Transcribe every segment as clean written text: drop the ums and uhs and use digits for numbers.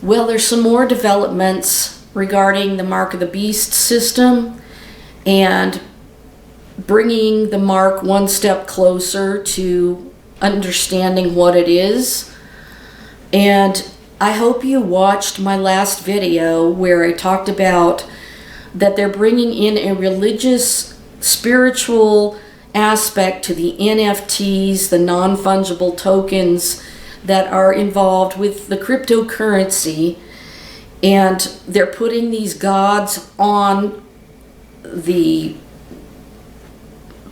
Well, there's some more developments regarding the Mark of the Beast system and bringing the mark one step closer to understanding what it is. And I hope you watched my last video where I talked about that they're bringing in a religious, spiritual aspect to the NFTs, the non-fungible tokens that are involved with the cryptocurrency, and they're putting these gods on the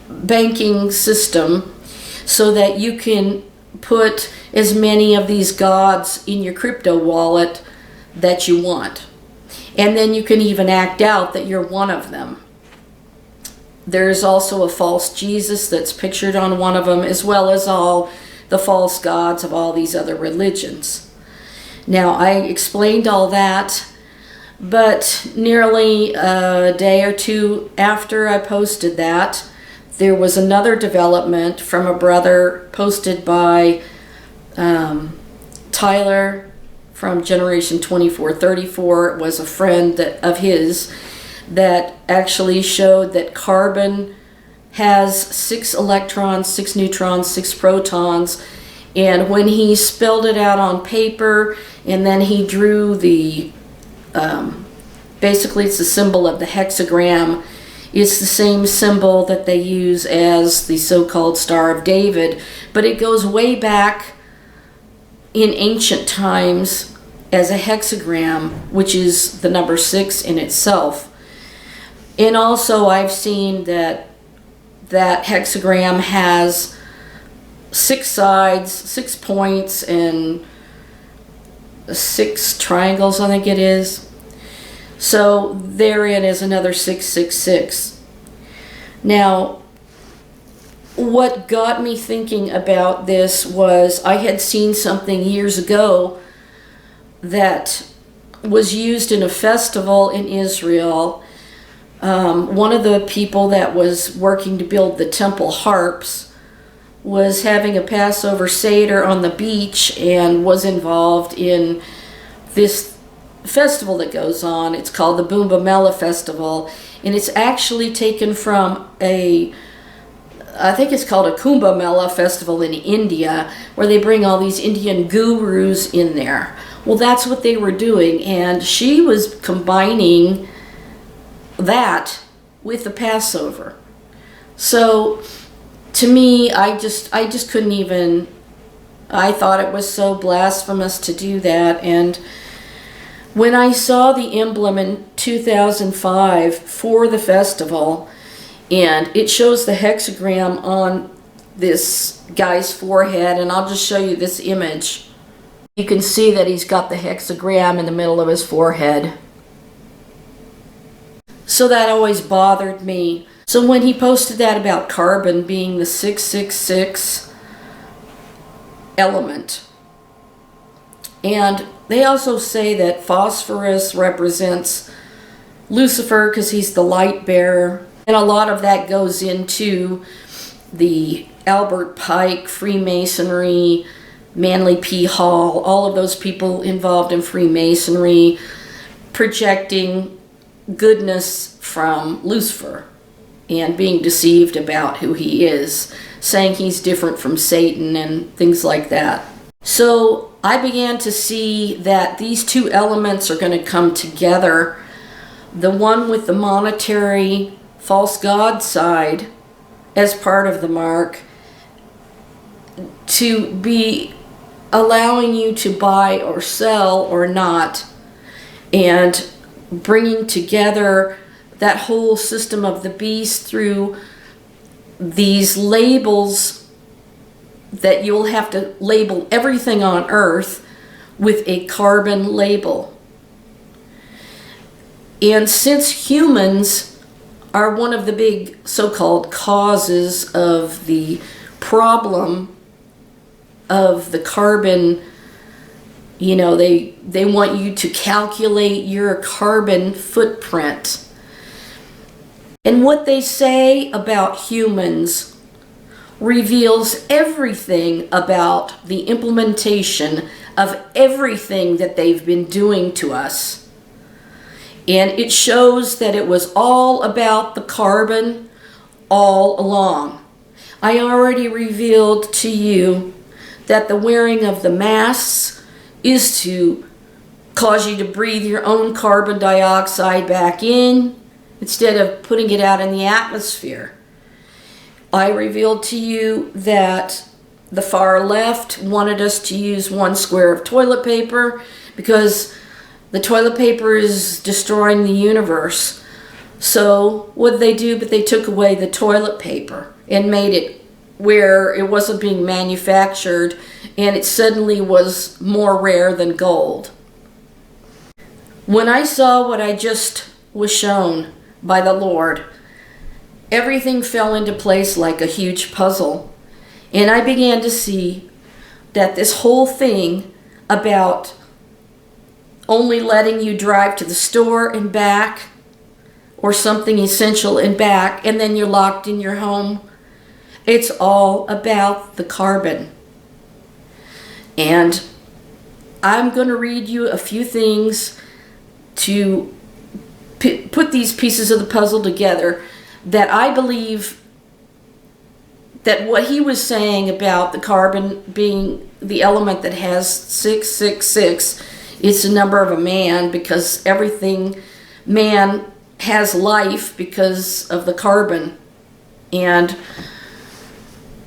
banking system so that you can put as many of these gods in your crypto wallet that you want. And then you can even act out that you're one of them. There's also a false Jesus that's pictured on one of them, as well as all the false gods of all these other religions. Now, I explained all that, but nearly a day or two after I posted that, there was another development from a brother posted by Tyler from Generation 2434. It was a friend of his that actually showed that carbon has 6 electrons, 6 neutrons, 6 protons, and when he spelled it out on paper and then he drew the basically it's the symbol of the hexagram. It's the same symbol that they use as the so-called Star of David, but it goes way back in ancient times as a hexagram, which is the number 6 in itself. And also I've seen that hexagram has 6 sides, 6 points, and 6 triangles, I think it is. So therein is another 666. Now, what got me thinking about this was I had seen something years ago that was used in a festival in Israel. One of the people that was working to build the temple harps was having a Passover Seder on the beach and was involved in this festival that goes on. It's called the Boomba Mela Festival, and it's actually taken from I think it's called a Kumbh Mela Festival in India, where they bring all these Indian gurus in there. Well, that's what they were doing, and she was combining that with the Passover. So to me, I just couldn't even, I thought it was so blasphemous to do that. And when I saw the emblem in 2005 for the festival, and it shows the hexagram on this guy's forehead, and I'll just show you this image. You can see that he's got the hexagram in the middle of his forehead. So that always bothered me. So when he posted that about carbon being the 666 element, and they also say that phosphorus represents Lucifer because he's the light bearer, and a lot of that goes into the Albert Pike, Freemasonry, Manly P. Hall, all of those people involved in Freemasonry projecting goodness from Lucifer and being deceived about who he is, saying he's different from Satan and things like that. So I began to see that these two elements are going to come together. The one with the monetary false god side as part of the mark to be allowing you to buy or sell or not, and bringing together that whole system of the beast through these labels that you'll have to label everything on earth with a carbon label. And since humans are one of the big so-called causes of the problem of the carbon, you know, they want you to calculate your carbon footprint. And what they say about humans reveals everything about the implementation of everything that they've been doing to us. And it shows that it was all about the carbon all along. I already revealed to you that the wearing of the masks is to cause you to breathe your own carbon dioxide back in instead of putting it out in the atmosphere. I revealed to you that the far left wanted us to use 1 square of toilet paper because the toilet paper is destroying the universe. So what did they do? But they took away the toilet paper and made it where it wasn't being manufactured, and it suddenly was more rare than gold. When I saw what I just was shown by the Lord, everything fell into place like a huge puzzle. And I began to see that this whole thing about only letting you drive to the store and back, or something essential and back, and then you're locked in your home, it's all about the carbon. And I'm going to read you a few things to put these pieces of the puzzle together that I believe that what he was saying about the carbon being the element that has 666, it's the number of a man, because everything, man has life because of the carbon. And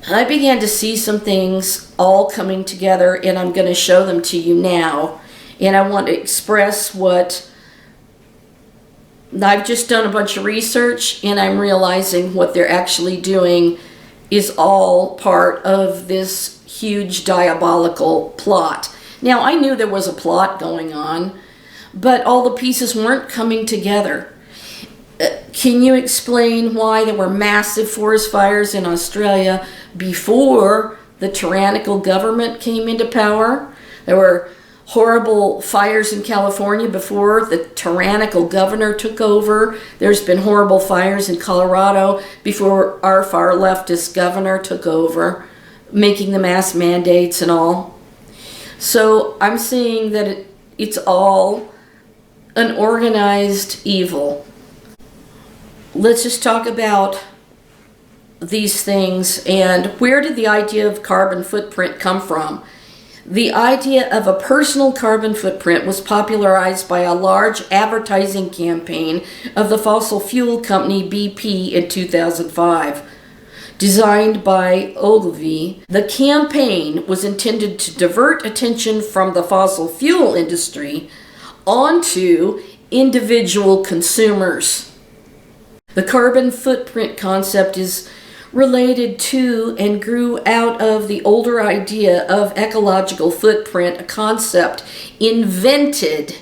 I began to see some things all coming together, and I'm going to show them to you now. And I want to express what I've just done a bunch of research, and I'm realizing what they're actually doing is all part of this huge diabolical plot. Now, I knew there was a plot going on, but all the pieces weren't coming together. Can you explain why there were massive forest fires in Australia before the tyrannical government came into power? There were horrible fires in California before the tyrannical governor took over. There's been horrible fires in Colorado before our far leftist governor took over, making the mass mandates and all. So I'm seeing that it's all an organized evil. Let's just talk about these things and where did the idea of carbon footprint come from? The idea of a personal carbon footprint was popularized by a large advertising campaign of the fossil fuel company BP in 2005. Designed by Ogilvy, the campaign was intended to divert attention from the fossil fuel industry onto individual consumers. The carbon footprint concept is related to and grew out of the older idea of ecological footprint, a concept invented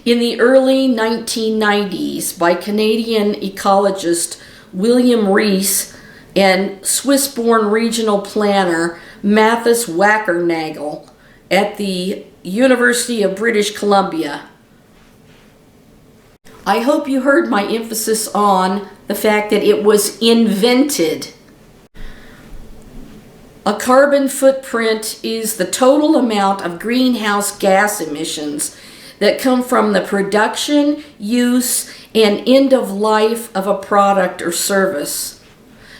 in the early 1990s by Canadian ecologist William Rees and Swiss-born regional planner Mathis Wackernagel at the University of British Columbia. I hope you heard my emphasis on the fact that it was invented. A carbon footprint is the total amount of greenhouse gas emissions that come from the production, use, and end of life of a product or service.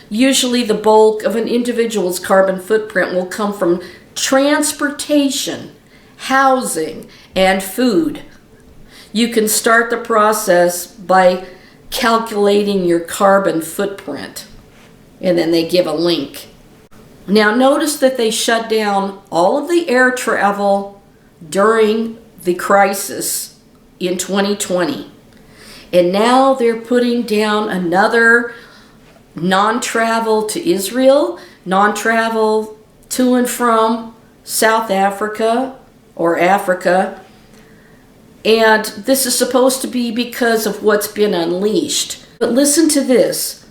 Usually the bulk of an individual's carbon footprint will come from transportation, housing, and food. You can start the process by calculating your carbon footprint, and then they give a link. Now notice that they shut down all of the air travel during the crisis in 2020, and now they're putting down another non-travel to Israel, non-travel to and from South Africa or Africa. And this is supposed to be because of what's been unleashed. But listen to this.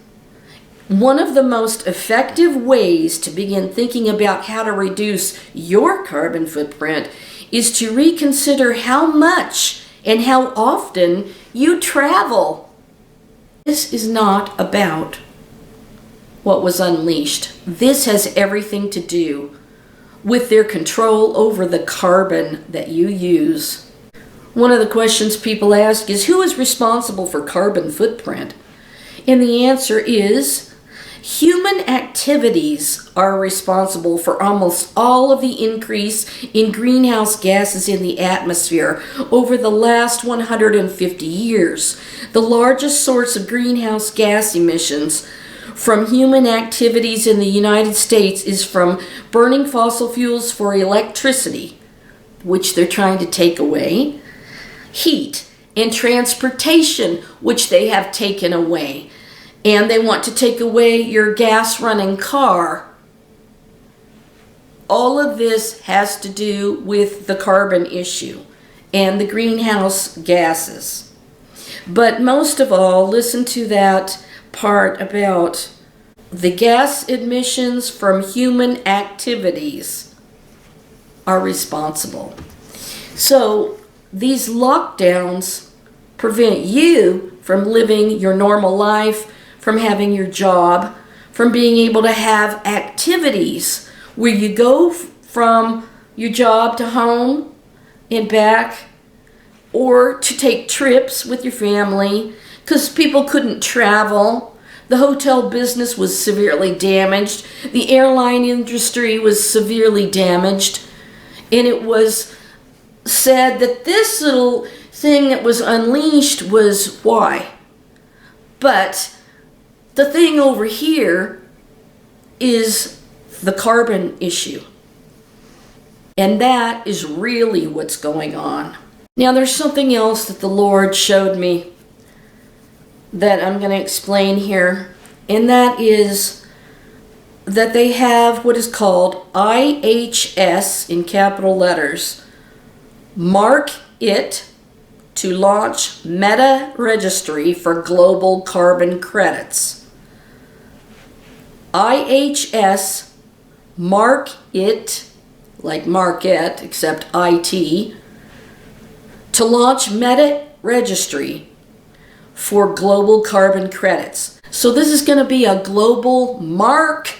One of the most effective ways to begin thinking about how to reduce your carbon footprint is to reconsider how much and how often you travel. This is not about what was unleashed. This has everything to do with their control over the carbon that you use. One of the questions people ask is, who is responsible for carbon footprint? And the answer is, human activities are responsible for almost all of the increase in greenhouse gases in the atmosphere over the last 150 years. The largest source of greenhouse gas emissions from human activities in the United States is from burning fossil fuels for electricity, which they're trying to take away, heat, and transportation, which they have taken away. And they want to take away your gas-running car. All of this has to do with the carbon issue and the greenhouse gases. But most of all, listen to that part about the gas emissions from human activities are responsible. So these lockdowns prevent you from living your normal life, from having your job, from being able to have activities where you go from your job to home and back, or to take trips with your family, because people couldn't travel. The hotel business was severely damaged. The airline industry was severely damaged. And it was said that this little thing that was unleashed was why. But the thing over here is the carbon issue. And that is really what's going on. Now there's something else that the Lord showed me that I'm going to explain here. And that is that they have what is called IHS in capital letters. Markit to launch meta registry for global carbon credits. IHS Markit, like Market, except IT, to launch meta registry for global carbon credits. So this is going to be a global Markit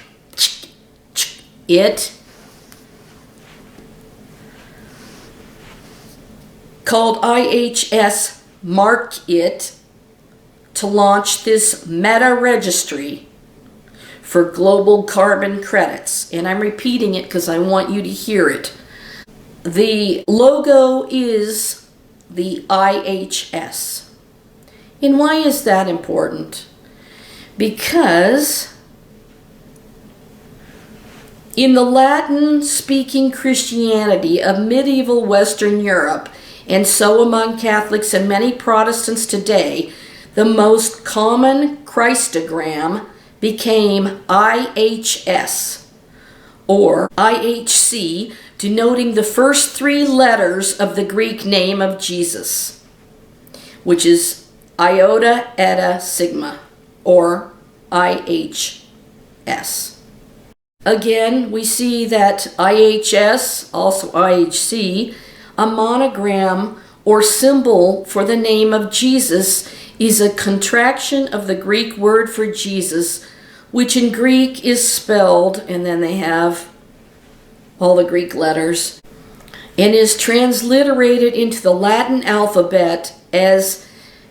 called IHS Markit to launch this meta registry for global carbon credits. And I'm repeating it because I want you to hear it. The logo is the IHS. And why is that important? Because in the Latin-speaking Christianity of medieval Western Europe, and so among Catholics and many Protestants today, the most common Christogram became IHS, or IHC, denoting the first three letters of the Greek name of Jesus, which is Iota, Eta, Sigma, or IHS. Again, we see that IHS, also IHC, a monogram or symbol for the name of Jesus, is a contraction of the Greek word for Jesus, which in Greek is spelled, and then they have all the Greek letters, and is transliterated into the Latin alphabet as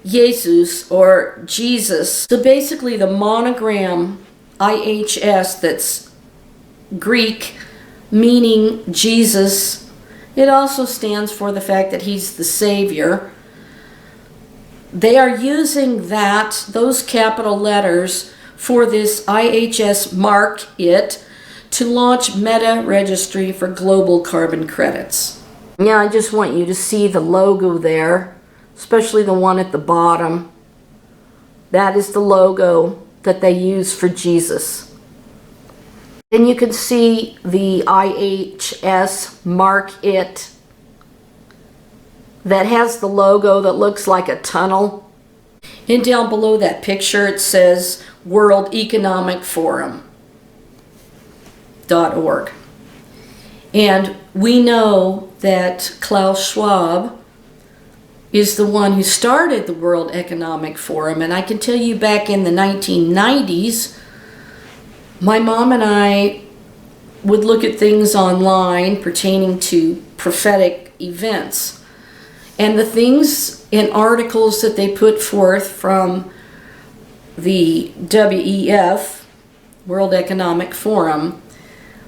Jesus or Jesus. So basically the monogram IHS, that's Greek meaning Jesus, it also stands for the fact that he's the Savior. They are using those capital letters for this IHS Markit to launch meta registry for global carbon credits. Yeah, I just want you to see the logo there, especially the one at the bottom. That is the logo that they use for Jesus. And you can see the IHS Markit that has the logo that looks like a tunnel. And down below that picture it says World Economic Forum. .org. And we know that Klaus Schwab is the one who started the World Economic Forum, and I can tell you back in the 1990s, my mom and I would look at things online pertaining to prophetic events. And the things and articles that they put forth from the WEF, World Economic Forum,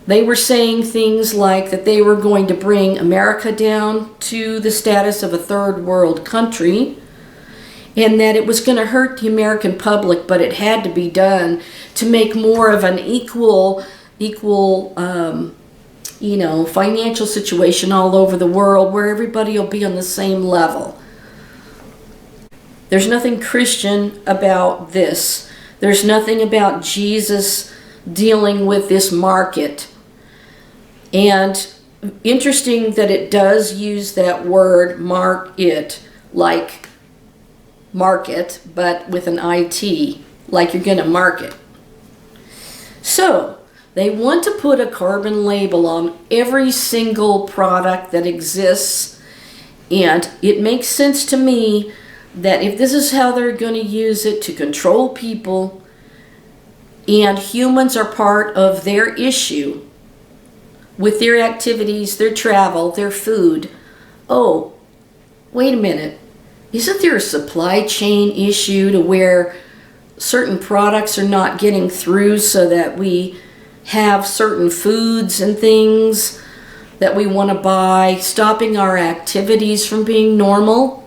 they were saying things like that they were going to bring America down to the status of a third world country, and that it was going to hurt the American public, but it had to be done to make more of an equal financial situation all over the world where everybody will be on the same level. There's nothing Christian about this. There's nothing about Jesus dealing with this market. And interesting that it does use that word market, like market, but with an IT, like you're going to market. So, they want to put a carbon label on every single product that exists, and it makes sense to me that if this is how they're going to use it to control people, and humans are part of their issue with their activities, their travel, their food. Oh, wait a minute. Isn't there a supply chain issue to where certain products are not getting through so that we have certain foods and things that we want to buy, stopping our activities from being normal?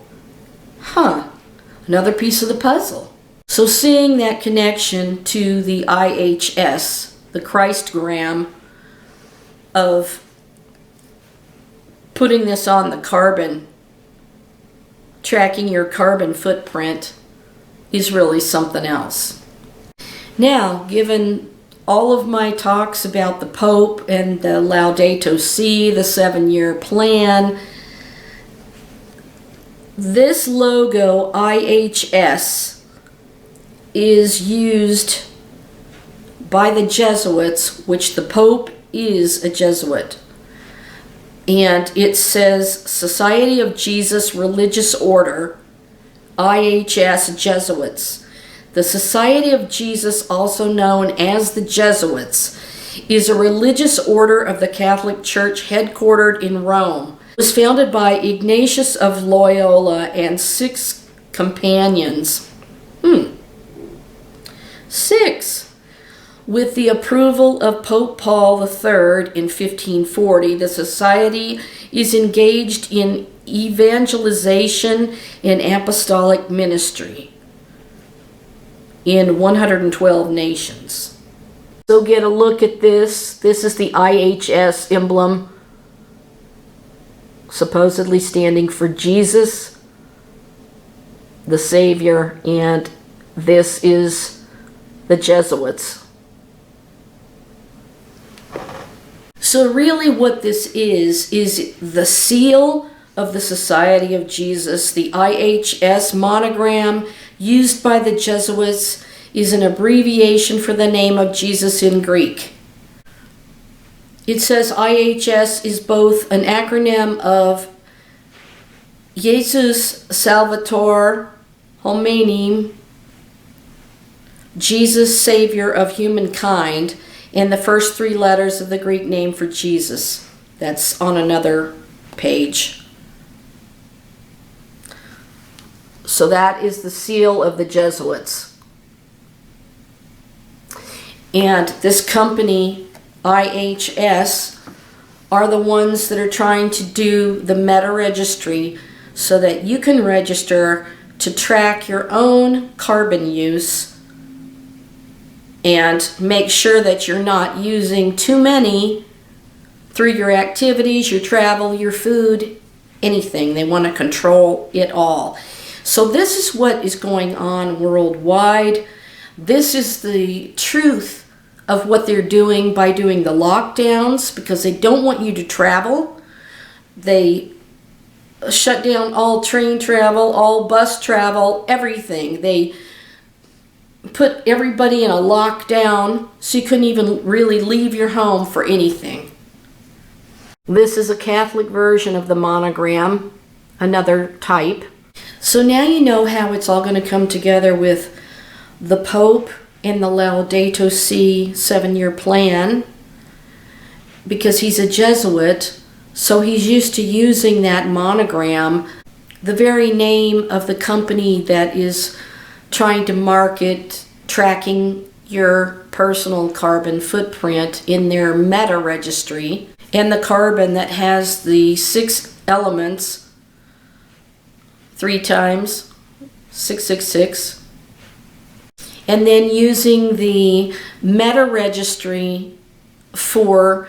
Another piece of the puzzle. So seeing that connection to the IHS, the Christgram, of putting this on the carbon, tracking your carbon footprint, is really something else. Now, given all of my talks about the Pope and the Laudato Si, the 7-year plan, this logo, IHS, is used by the Jesuits, which the Pope is a Jesuit. And it says Society of Jesus Religious Order, IHS Jesuits. The Society of Jesus, also known as the Jesuits, is a religious order of the Catholic Church headquartered in Rome. It was founded by Ignatius of Loyola and 6 companions. 6. With the approval of Pope Paul III in 1540, the Society is engaged in evangelization and apostolic ministry in 112 nations. So get a look at this. This is the IHS emblem, supposedly standing for Jesus, the Savior, and this is the Jesuits. So really what this is the seal of the Society of Jesus. The IHS monogram used by the Jesuits is an abbreviation for the name of Jesus in Greek. It says IHS is both an acronym of Jesus Salvator Hominum, Jesus Savior of Humankind, and the first 3 letters of the Greek name for Jesus. That's on another page. So that is the seal of the Jesuits. And this company, IHS, are the ones that are trying to do the meta registry so that you can register to track your own carbon use and make sure that you're not using too many through your activities, your travel, your food, anything. They want to control it all. So this is what is going on worldwide. This is the truth of what they're doing by doing the lockdowns, because they don't want you to travel. They shut down all train travel, all bus travel, everything. They put everybody in a lockdown so you couldn't even really leave your home for anything. This is a Catholic version of the monogram, another type. So now you know how it's all going to come together with the Pope and the Laudato Si 7-year plan. because he's a Jesuit, so he's used to using that monogram, the very name of the company that is trying to market tracking your personal carbon footprint in their meta registry, and the carbon that has the 6 elements 3 times 666, and then using the meta registry for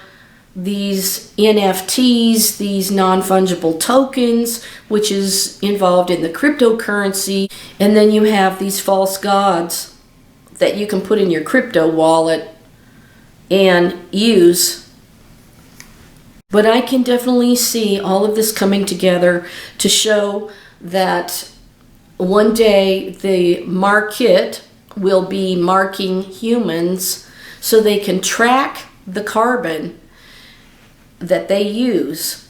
these NFTs, these non-fungible tokens, which is involved in the cryptocurrency. And then you have these false gods that you can put in your crypto wallet and use. But I can definitely see all of this coming together to show that one day the Markit will be marking humans so they can track the carbon that they use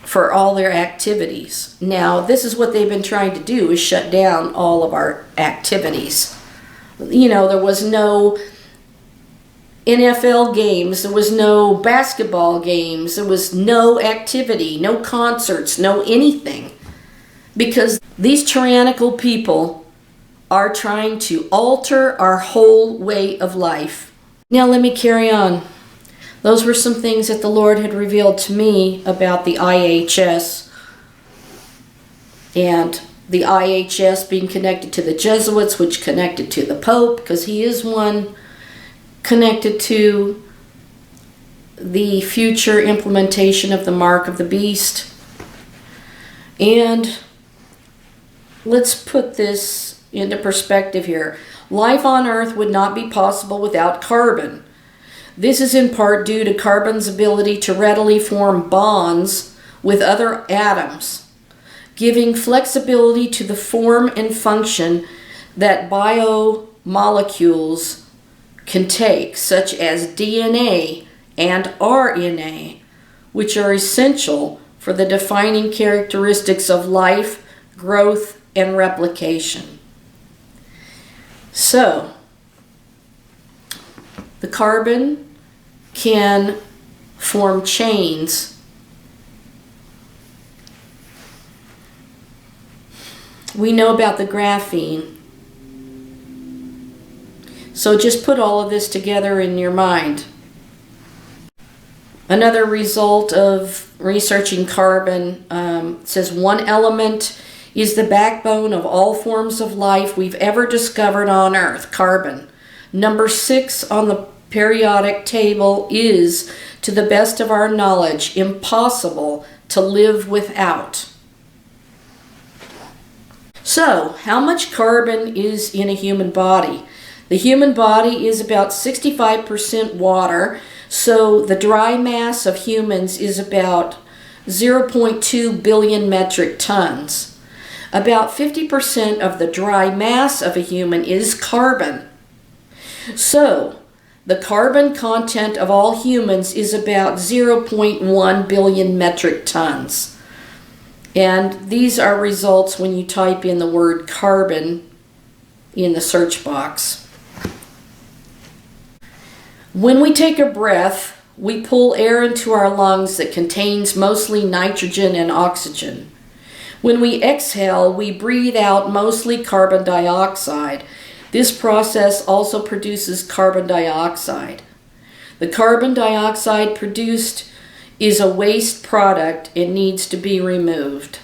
for all their activities. Now, this is what they've been trying to do, is shut down all of our activities. You know, there was no NFL games, there was no basketball games, there was no activity, no concerts, no anything. Because these tyrannical people are trying to alter our whole way of life. Now let me carry on. Those were some things that the Lord had revealed to me about the IHS, and the IHS being connected to the Jesuits, which connected to the Pope, because he is one, connected to the future implementation of the mark of the beast. And let's put this into perspective here. Life on Earth would not be possible without carbon. This is in part due to carbon's ability to readily form bonds with other atoms, giving flexibility to the form and function that biomolecules can take, such as DNA and RNA, which are essential for the defining characteristics of life, growth, and replication. So, the carbon can form chains. We know about the graphene. So just put all of this together in your mind. Another result of researching carbon says one element is the backbone of all forms of life we've ever discovered on Earth, carbon. Number 6 on the periodic table is, to the best of our knowledge, impossible to live without. So, how much carbon is in a human body? The human body is about 65% water, so the dry mass of humans is about 0.2 billion metric tons. About 50% of the dry mass of a human is carbon. So, the carbon content of all humans is about 0.1 billion metric tons. And these are results when you type in the word carbon in the search box. When we take a breath, we pull air into our lungs that contains mostly nitrogen and oxygen. When we exhale, we breathe out mostly carbon dioxide. This process also produces carbon dioxide. The carbon dioxide produced is a waste product and needs to be removed.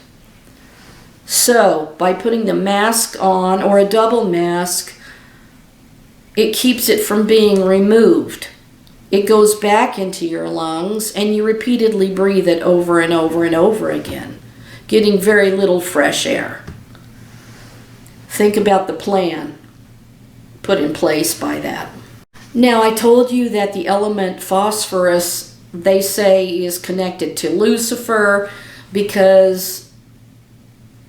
So, by putting the mask on, or a double mask, it keeps it from being removed. It goes back into your lungs and you repeatedly breathe it over and over and over again, getting very little fresh air. Think about the plan put in place by that. Now, I told you that the element phosphorus, they say, is connected to Lucifer because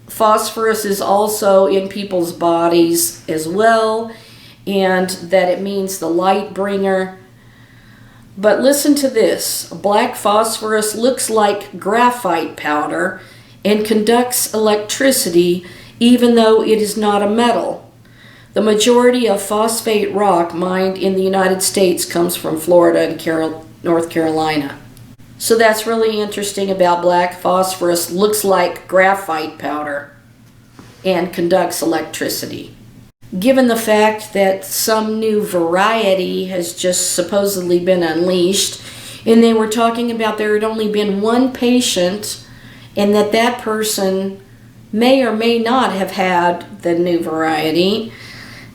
phosphorus is also in people's bodies as well, and that it means the light bringer. But listen to this. Black phosphorus looks like graphite powder and conducts electricity even though it is not a metal. The majority of phosphate rock mined in the United States comes from Florida and North Carolina. So that's really interesting about black phosphorus. Looks like graphite powder and conducts electricity. Given the fact that some new variety has just supposedly been unleashed, and they were talking about there had only been one patient and that person may or may not have had the new variety,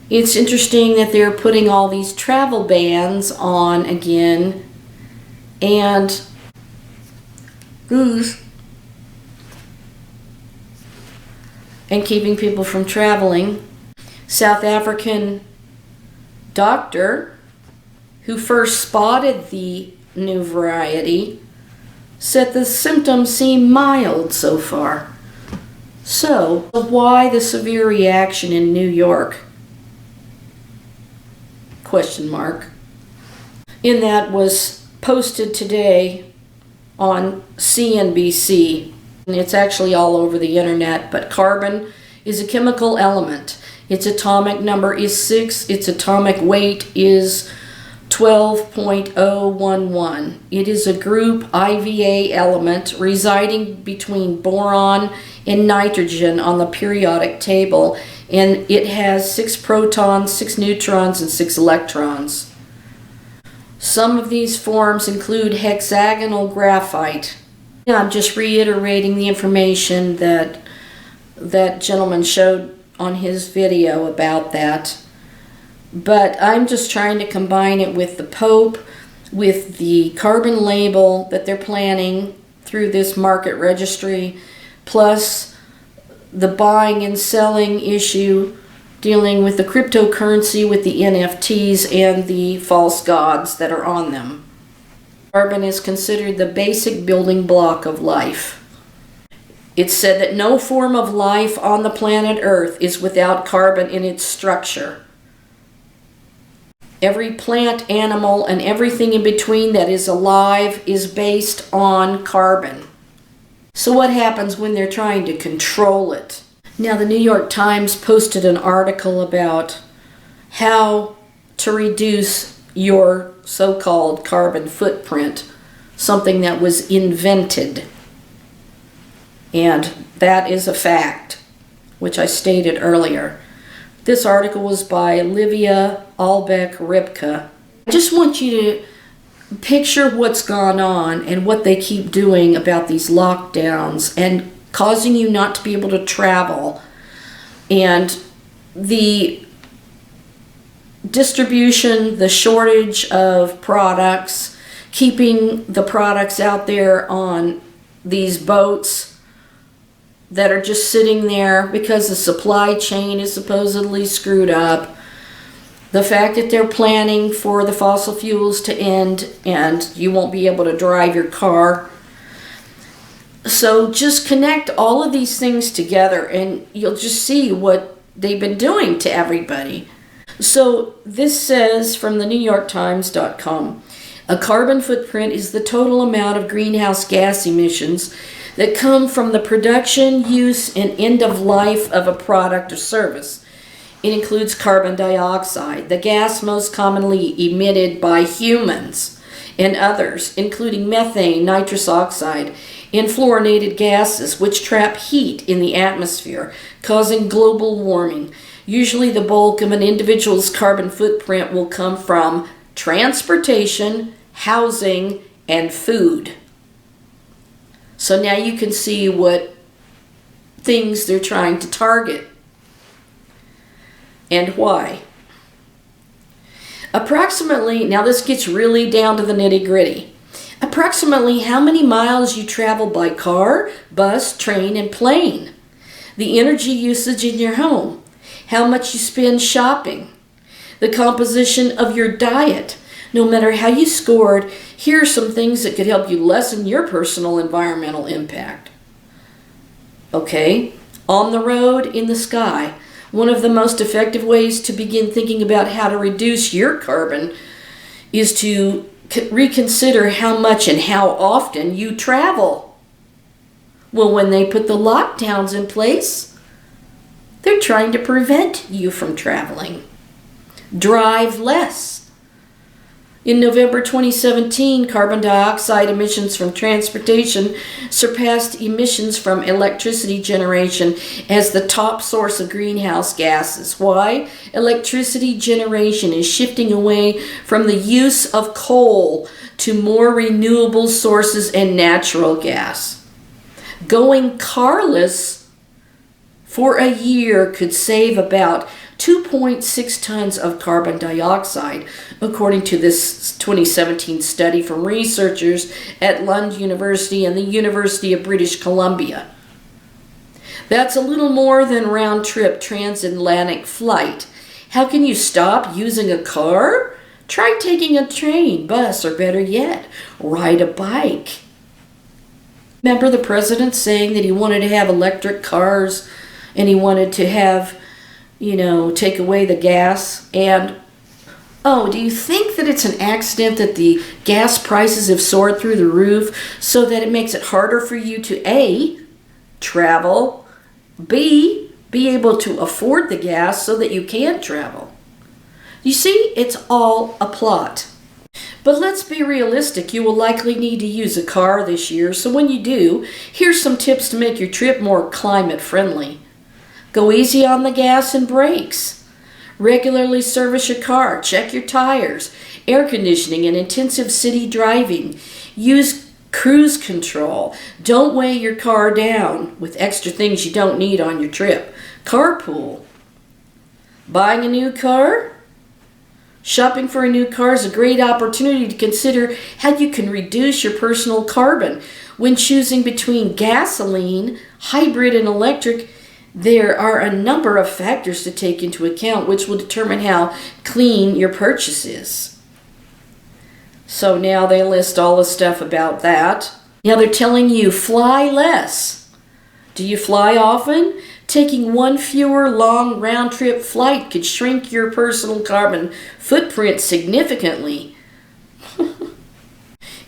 it's interesting that they're putting all these travel bans on again and keeping people from traveling. South African doctor who first spotted the new variety said the symptoms seem mild so far. So, why the severe reaction in New York? Question mark. And that was posted today on CNBC. And it's actually all over the internet, but carbon is a chemical element. Its atomic number is 6. Its atomic weight is 12.011. It is a group IVA element residing between boron and nitrogen on the periodic table, and it has 6 protons, 6 neutrons, and 6 electrons. Some of these forms include hexagonal graphite. I'm just reiterating the information that that gentleman showed on his video about that. But I'm just trying to combine it with the Pope, with the carbon label that they're planning through this Markit registry, plus the buying and selling issue dealing with the cryptocurrency, with the NFTs and the false gods that are on them. Carbon is considered the basic building block of life. It's said that no form of life on the planet Earth is without carbon in its structure. Every plant, animal, and everything in between that is alive is based on carbon. So what happens when they're trying to control it? Now, the New York Times posted an article about how to reduce your so-called carbon footprint, something that was invented. And that is a fact, which I stated earlier. This article was by Olivia Albeck-Ribka. I just want you to picture what's gone on and what they keep doing about these lockdowns and causing you not to be able to travel, and the distribution, the shortage of products, keeping the products out there on these boats that are just sitting there because the supply chain is supposedly screwed up. The fact that they're planning for the fossil fuels to end and you won't be able to drive your car. So just connect all of these things together and you'll just see what they've been doing to everybody. So this says from the NewYorkTimes.com, a carbon footprint is the total amount of greenhouse gas emissions that come from the production, use, and end of life of a product or service. It includes carbon dioxide, the gas most commonly emitted by humans and others, including methane, nitrous oxide, and fluorinated gases, which trap heat in the atmosphere, causing global warming. Usually the bulk of an individual's carbon footprint will come from transportation, housing, and food. So now you can see what things they're trying to target and why. Approximately, now this gets really down to the nitty-gritty. Approximately how many miles you travel by car, bus, train, and plane. The energy usage in your home. How much you spend shopping. The composition of your diet. No matter how you scored, here are some things that could help you lessen your personal environmental impact. Okay, on the road, in the sky. One of the most effective ways to begin thinking about how to reduce your carbon is to reconsider how much and how often you travel. Well, when they put the lockdowns in place, they're trying to prevent you from traveling. Drive less. In November 2017, carbon dioxide emissions from transportation surpassed emissions from electricity generation as the top source of greenhouse gases. Why? Electricity generation is shifting away from the use of coal to more renewable sources and natural gas. Going carless for a year could save about 2.6 tons of carbon dioxide, according to this 2017 study from researchers at Lund University and the University of British Columbia. That's a little more than round-trip transatlantic flight. How can you stop using a car? Try taking a train, bus, or better yet, ride a bike. Remember the president saying that he wanted to have electric cars and he wanted to have, take away the gas? And, do you think that it's an accident that the gas prices have soared through the roof so that it makes it harder for you to A, travel, B, be able to afford the gas so that you can travel? You see, it's all a plot. But let's be realistic. You will likely need to use a car this year, so when you do, here's some tips to make your trip more climate friendly. Go easy on the gas and brakes. Regularly service your car. Check your tires, air conditioning, and intensive city driving. Use cruise control. Don't weigh your car down with extra things you don't need on your trip. Carpool. Buying a new car? Shopping for a new car is a great opportunity to consider how you can reduce your personal carbon. When choosing between gasoline, hybrid, and electric, there are a number of factors to take into account which will determine how clean your purchase is. So now they list all the stuff about that. Now they're telling you fly less. Do you fly often? Taking one fewer long round-trip flight could shrink your personal carbon footprint significantly.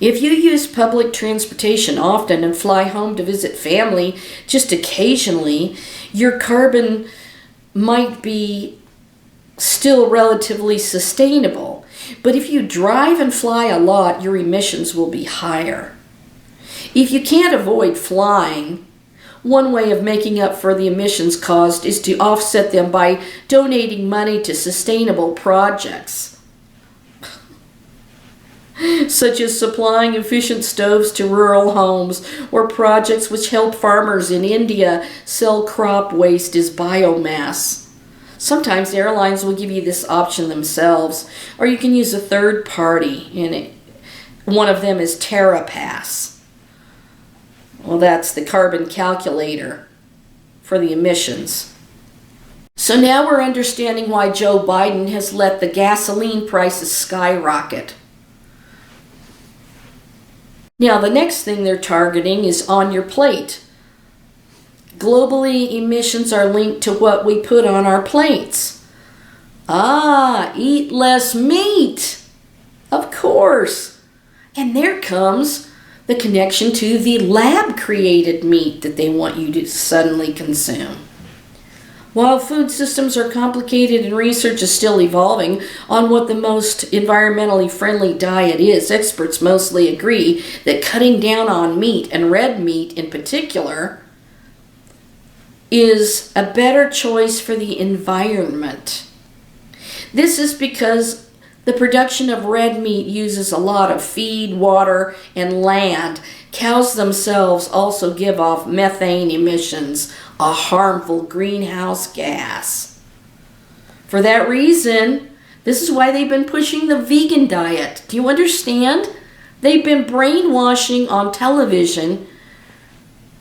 If you use public transportation often and fly home to visit family just occasionally, your carbon might be still relatively sustainable. But if you drive and fly a lot, your emissions will be higher. If you can't avoid flying, one way of making up for the emissions caused is to offset them by donating money to sustainable projects, such as supplying efficient stoves to rural homes, or projects which help farmers in India sell crop waste as biomass. Sometimes airlines will give you this option themselves, or you can use a third party, and one of them is TerraPass. Well, that's the carbon calculator for the emissions. So now we're understanding why Joe Biden has let the gasoline prices skyrocket. Now, the next thing they're targeting is on your plate. Globally, emissions are linked to what we put on our plates. Eat less meat. Of course. And there comes the connection to the lab-created meat that they want you to suddenly consume. While food systems are complicated and research is still evolving on what the most environmentally friendly diet is, experts mostly agree that cutting down on meat, and red meat in particular, is a better choice for the environment. This is because the production of red meat uses a lot of feed, water, and land. Cows themselves also give off methane emissions, a harmful greenhouse gas. For that reason, this is why they've been pushing the vegan diet. Do you understand? They've been brainwashing on television,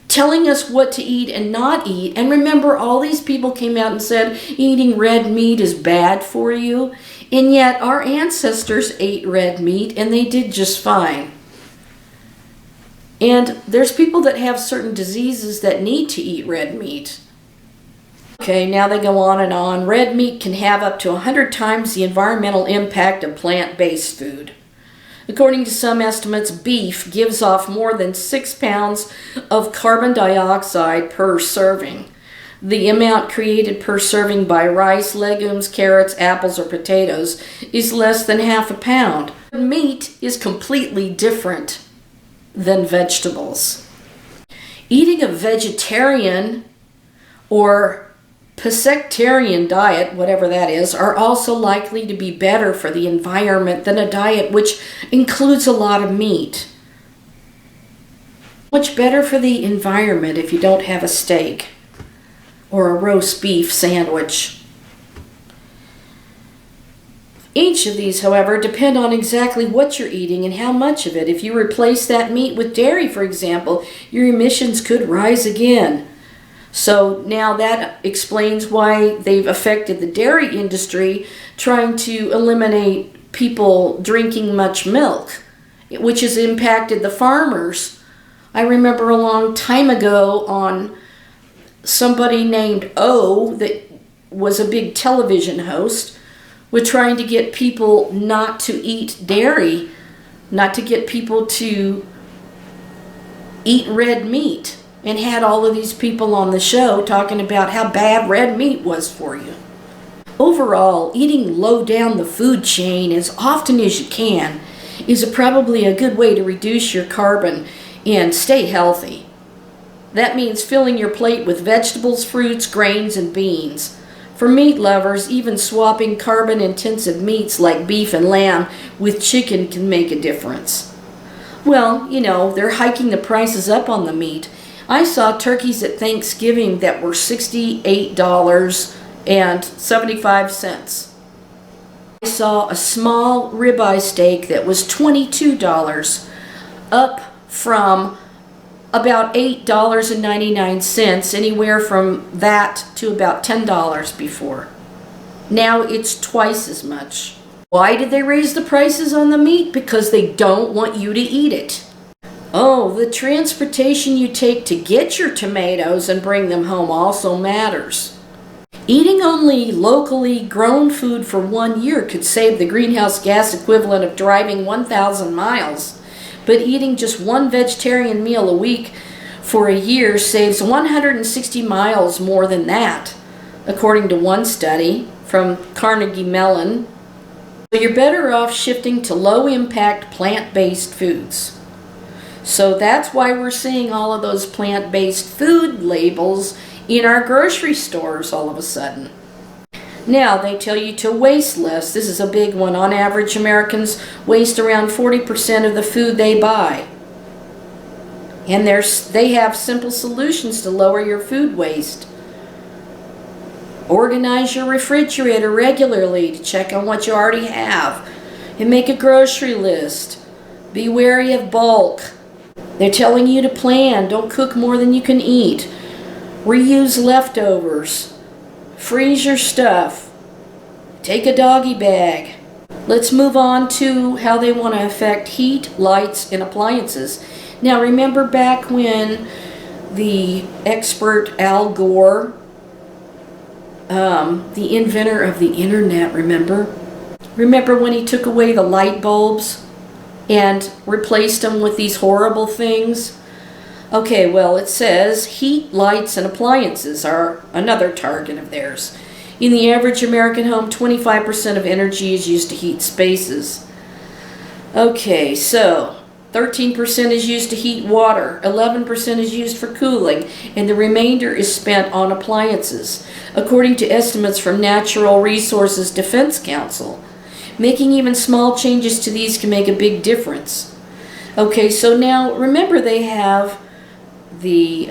telling us what to eat and not eat. And remember, all these people came out and said eating red meat is bad for you. And yet our ancestors ate red meat and they did just fine. And there's people that have certain diseases that need to eat red meat. Okay, now they go on and on. Red meat can have up to 100 times the environmental impact of plant-based food. According to some estimates, beef gives off more than 6 pounds of carbon dioxide per serving. the amount created per serving by rice, legumes, carrots, apples, or potatoes is less than half a pound. Meat is completely different than vegetables. Eating a vegetarian or pescetarian diet, whatever that is, are also likely to be better for the environment than a diet which includes a lot of meat. Much better for the environment if you don't have a steak or a roast beef sandwich. Each of these, however, depend on exactly what you're eating and how much of it. If you replace that meat with dairy, for example, your emissions could rise again. So now that explains why they've affected the dairy industry, trying to eliminate people drinking much milk, which has impacted the farmers. I remember a long time ago on somebody named O, that was a big television host, was trying to get people not to eat dairy, not to get people to eat red meat, and had all of these people on the show talking about how bad red meat was for you. Overall, eating low down the food chain as often as you can is probably a good way to reduce your carbon and stay healthy. That means filling your plate with vegetables, fruits, grains, and beans. For meat lovers, even swapping carbon-intensive meats like beef and lamb with chicken can make a difference. Well, you know, they're hiking the prices up on the meat. I saw turkeys at Thanksgiving that were $68.75. I saw a small ribeye steak that was $22, up from about $8.99, anywhere from that to about $10 before. Now it's twice as much. Why did they raise the prices on the meat? Because they don't want you to eat it. Oh, the transportation you take to get your tomatoes and bring them home also matters. Eating only locally grown food for 1 year could save the greenhouse gas equivalent of driving 1,000 miles. But eating just one vegetarian meal a week for a year saves 160 miles more than that, according to one study from Carnegie Mellon. So you're better off shifting to low-impact plant-based foods. So that's why we're seeing all of those plant-based food labels in our grocery stores all of a sudden. Now, they tell you to waste less. This is a big one. On average, Americans waste around 40% of the food they buy. And they have simple solutions to lower your food waste. Organize your refrigerator regularly to check on what you already have. And make a grocery list. Be wary of bulk. They're telling you to plan. Don't cook more than you can eat. Reuse leftovers. Freeze your stuff. Take a doggy bag. Let's move on to how they want to affect heat, lights, and appliances. Now remember back when the expert Al Gore, the inventor of the internet, remember when he took away the light bulbs and replaced them with these horrible things? Okay, well, it says heat, lights, and appliances are another target of theirs. In the average American home, 25% of energy is used to heat spaces. Okay, so 13% is used to heat water, 11% is used for cooling, and the remainder is spent on appliances, according to estimates from Natural Resources Defense Council. Making even small changes to these can make a big difference. Okay, so now remember they have the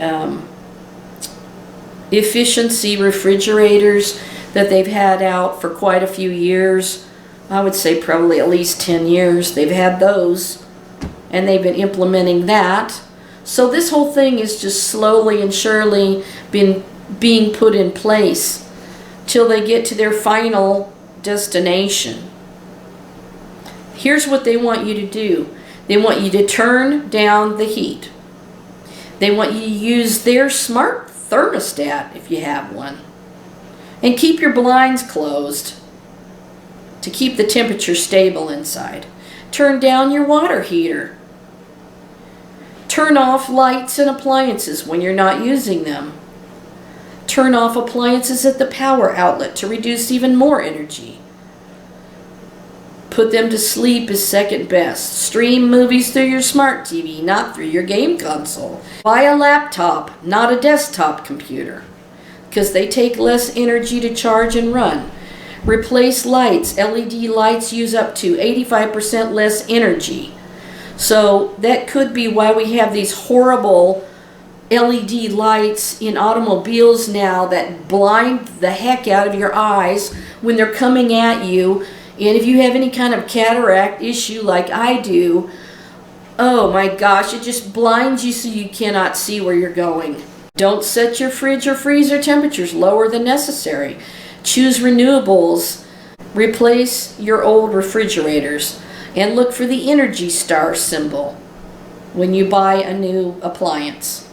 efficiency refrigerators that they've had out for quite a few years. I would say probably at least 10 years they've had those, and they've been implementing that. So this whole thing is just slowly and surely being put in place till they get to their final destination. Here's what they want you to do. They want you to turn down the heat. They want you to use their smart thermostat, if you have one. And keep your blinds closed to keep the temperature stable inside. Turn down your water heater. Turn off lights and appliances when you're not using them. Turn off appliances at the power outlet to reduce even more energy. Put them to sleep is second best. Stream movies through your smart TV, not through your game console. Buy a laptop, not a desktop computer, because they take less energy to charge and run. Replace lights. LED lights use up to 85% less energy. So that could be why we have these horrible LED lights in automobiles now that blind the heck out of your eyes when they're coming at you. And if you have any kind of cataract issue like I do, oh my gosh, it just blinds you so you cannot see where you're going. Don't set your fridge or freezer temperatures lower than necessary. Choose renewables. Replace your old refrigerators. And look for the Energy Star symbol when you buy a new appliance.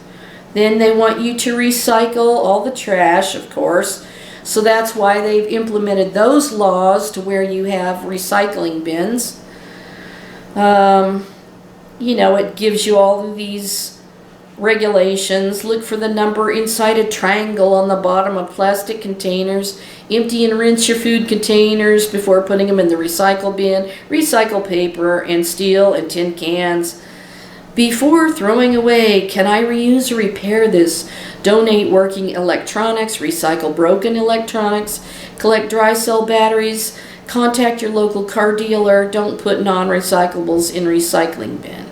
Then they want you to recycle all the trash, of course. So that's why they've implemented those laws to where you have recycling bins. You know, it gives you all of these regulations. Look for the number inside a triangle on the bottom of plastic containers. Empty and rinse your food containers before putting them in the recycle bin. Recycle paper and steel and tin cans before throwing away. Can I reuse or repair this? Donate working electronics. Recycle broken electronics. Collect dry cell batteries. Contact your local car dealer. Don't put non-recyclables in recycling bin.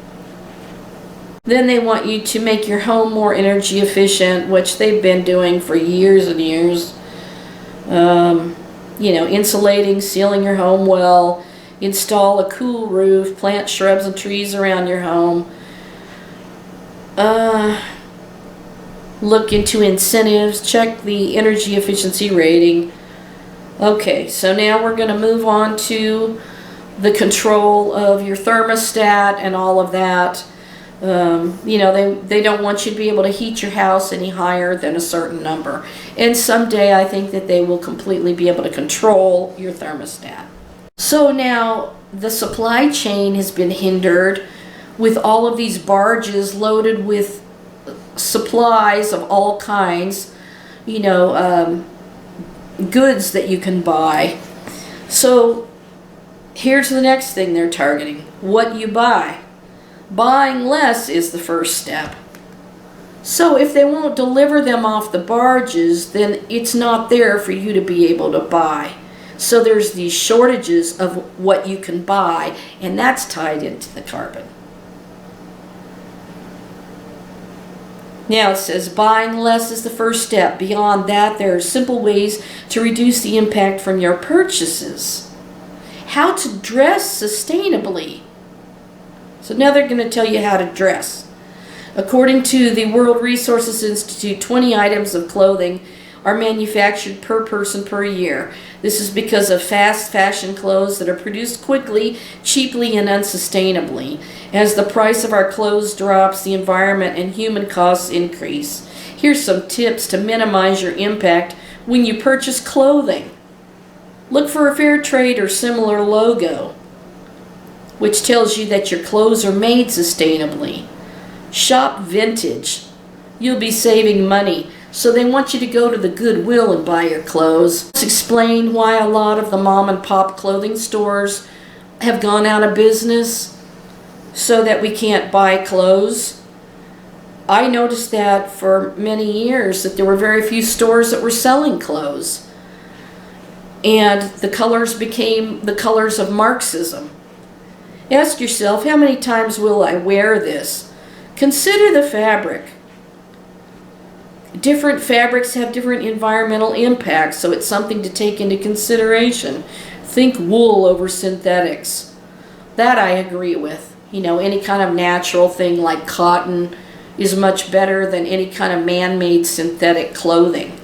Then they want you to make your home more energy efficient, which they've been doing for years and years. You know, insulating, sealing your home well, install a cool roof, plant shrubs and trees around your home. Look into incentives, check the energy efficiency rating. Okay, so now we're going to move on to the control of your thermostat and all of that. You know, they don't want you to be able to heat your house any higher than a certain number. And someday I think that they will completely be able to control your thermostat. So now the supply chain has been hindered with all of these barges loaded with supplies of all kinds, you know, goods that you can buy. So here's the next thing they're targeting: what you buy. Buying less is the first step. So if they won't deliver them off the barges, then it's not there for you to be able to buy. So there's these shortages of what you can buy, and that's tied into the carbon. Now it says buying less is the first step. Beyond that, there are simple ways to reduce the impact from your purchases. How to dress sustainably. So now they're going to tell you how to dress. According to the World Resources Institute, 20 items of clothing are manufactured per person per year. This is because of fast fashion clothes that are produced quickly, cheaply, and unsustainably. As the price of our clothes drops, the environment and human costs increase. Here's some tips to minimize your impact when you purchase clothing. Look for a fair trade or similar logo, which tells you that your clothes are made sustainably. Shop vintage. You'll be saving money. So they want you to go to the Goodwill and buy your clothes. Let's explain why a lot of the mom and pop clothing stores have gone out of business so that we can't buy clothes. I noticed that for many years that there were very few stores that were selling clothes. And the colors became the colors of Marxism. Ask yourself, how many times will I wear this? Consider the fabric. Different fabrics have different environmental impacts, so it's something to take into consideration. Think wool over synthetics. That I agree with. You know, any kind of natural thing like cotton is much better than any kind of man-made synthetic clothing.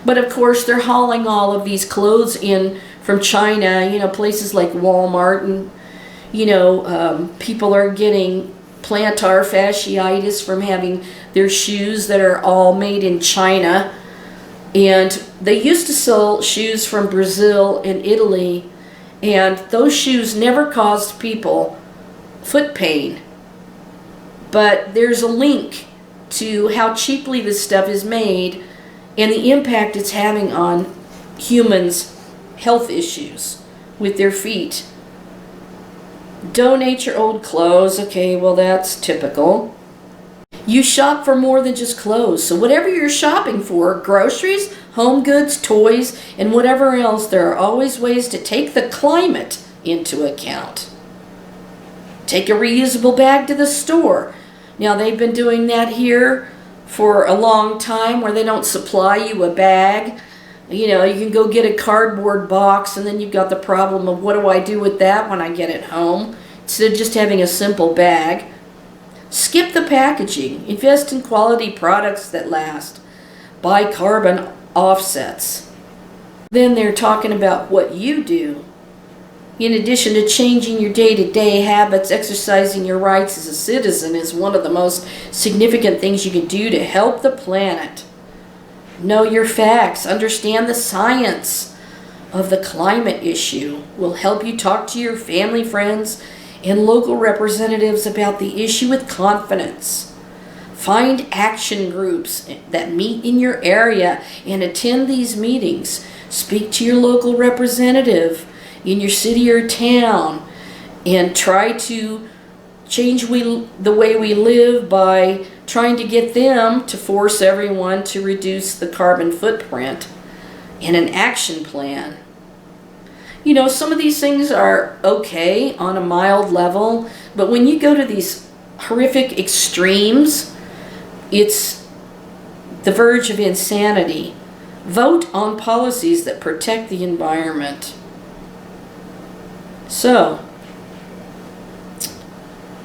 But of course, they're hauling all of these clothes in from China, you know, places like Walmart, and you know, people are getting plantar fasciitis from having their shoes that are all made in China. And they used to sell shoes from Brazil and Italy, and those shoes never caused people foot pain. But there's a link to how cheaply this stuff is made and the impact it's having on humans' health issues with their feet. Donate your old clothes. Okay, well, that's typical. You shop for more than just clothes. So whatever you're shopping for, groceries, home goods, toys, and whatever else, there are always ways to take the climate into account. Take a reusable bag to the store. Now, they've been doing that here for a long time, where they don't supply you a bag. You know, you can go get a cardboard box, and then you've got the problem of, what do I do with that when I get it home? Instead of just having a simple bag. Skip the packaging. Invest in quality products that last. Buy carbon offsets. Then they're talking about what you do. In addition to changing your day-to-day habits, exercising your rights as a citizen is one of the most significant things you can do to help the planet. Know your facts. Understand the science of the climate issue. Will help you talk to your family, friends, and local representatives about the issue with confidence. Find action groups that meet in your area and attend these meetings. Speak to your local representative in your city or town and try to change the way we live by trying to get them to force everyone to reduce the carbon footprint and an action plan. You know, some of these things are okay on a mild level, but when you go to these horrific extremes, it's the verge of insanity. Vote on policies that protect the environment. So,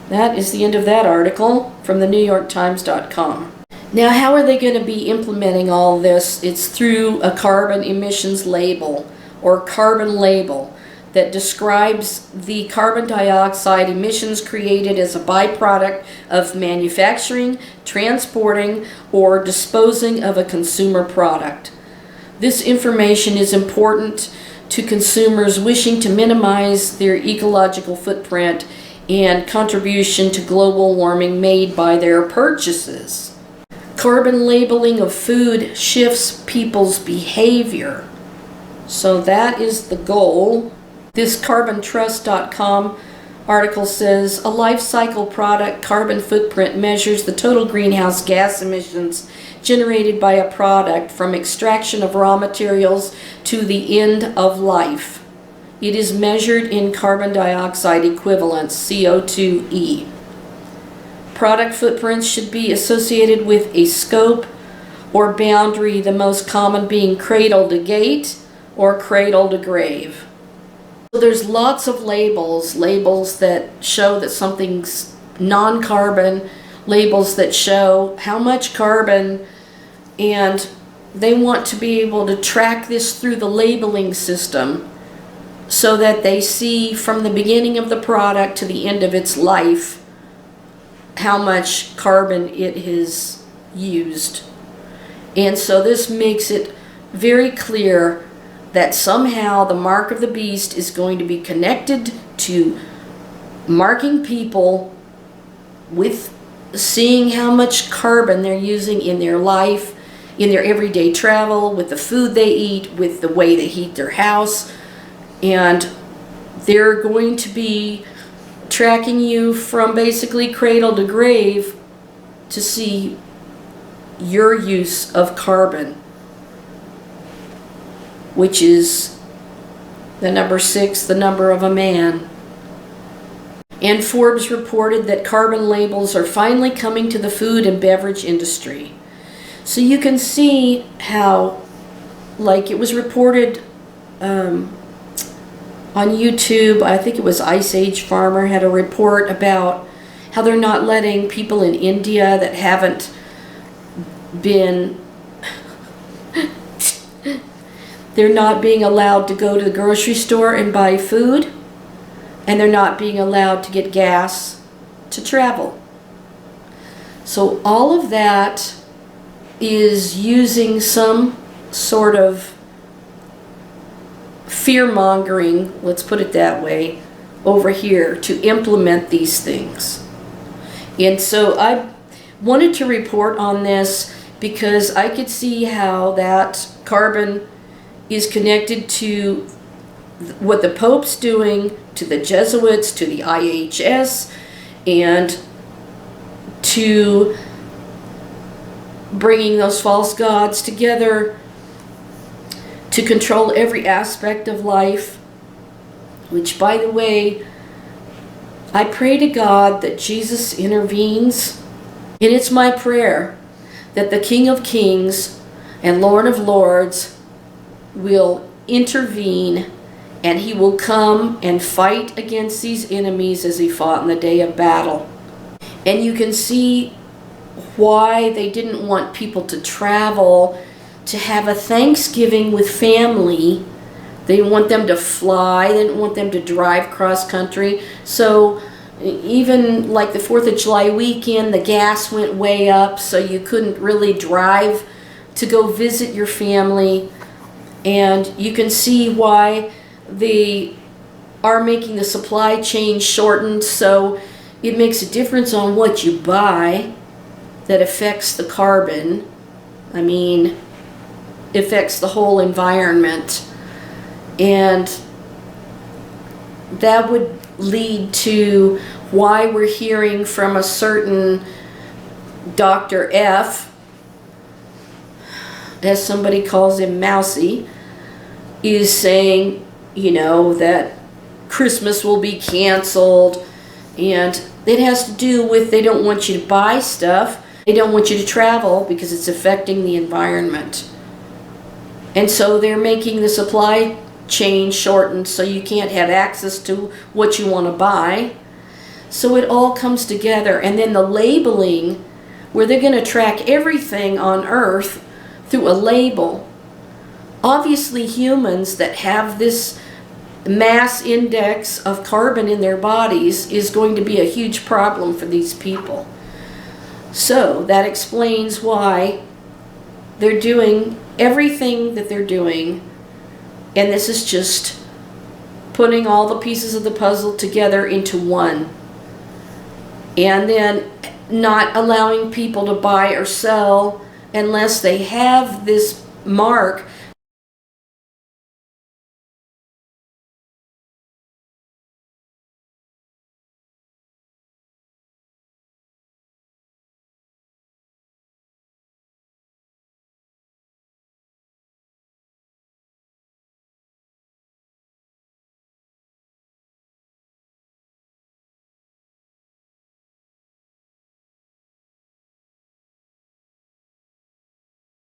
that is the end of that article from the NewYorkTimes.com. Now, how are they going to be implementing all this? It's through a carbon emissions label, or carbon label, that describes the carbon dioxide emissions created as a byproduct of manufacturing, transporting, or disposing of a consumer product. This information is important to consumers wishing to minimize their ecological footprint and contribution to global warming made by their purchases. Carbon labeling of food shifts people's behavior. So that is the goal. This carbontrust.com article says, a life cycle product carbon footprint measures the total greenhouse gas emissions generated by a product from extraction of raw materials to the end of life. It is measured in carbon dioxide equivalents, CO2e. Product footprints should be associated with a scope or boundary, the most common being cradle to gate or cradle to grave. So there's lots of labels that show that something's non-carbon, labels that show how much carbon, and they want to be able to track this through the labeling system so that they see from the beginning of the product to the end of its life how much carbon it has used. And so this makes it very clear that somehow the mark of the beast is going to be connected to marking people with seeing how much carbon they're using in their life, in their everyday travel, with the food they eat, with the way they heat their house. And they're going to be tracking you from basically cradle to grave to see your use of carbon, which is the number 6, the number of a man. And Forbes reported that carbon labels are finally coming to the food and beverage industry. So you can see how, like it was reported on YouTube, I think it was Ice Age Farmer had a report about how they're not letting people in India that haven't been they're not being allowed to go to the grocery store and buy food, and they're not being allowed to get gas to travel. So all of that is using some sort of fear-mongering, let's put it that way, over here to implement these things. And so I wanted to report on this because I could see how that carbon is connected to what the Pope's doing, to the Jesuits, to the IHS, and to bringing those false gods together to control every aspect of life, which, by the way, I pray to God that Jesus intervenes, and it's my prayer that the King of Kings and Lord of Lords will intervene, and he will come and fight against these enemies as he fought in the day of battle. And you can see why they didn't want people to travel to have a Thanksgiving with family. They didn't want them to fly. They didn't want them to drive cross country. So even like the 4th of July weekend, the gas went way up, so you couldn't really drive to go visit your family. And you can see why they are making the supply chain shortened, so it makes a difference on what you buy that affects the carbon. I mean, affects the whole environment. And that would lead to why we're hearing from a certain Dr. F, as somebody calls him Mousy, is saying, you know, that Christmas will be canceled, and it has to do with they don't want you to buy stuff, they don't want you to travel because it's affecting the environment. And so they're making the supply chain shortened so you can't have access to what you want to buy. So it all comes together. And then the labeling, where they're going to track everything on Earth through a label. Obviously humans that have this mass index of carbon in their bodies is going to be a huge problem for these people. So that explains why they're doing everything that they're doing, and this is just putting all the pieces of the puzzle together into one, and then not allowing people to buy or sell unless they have this mark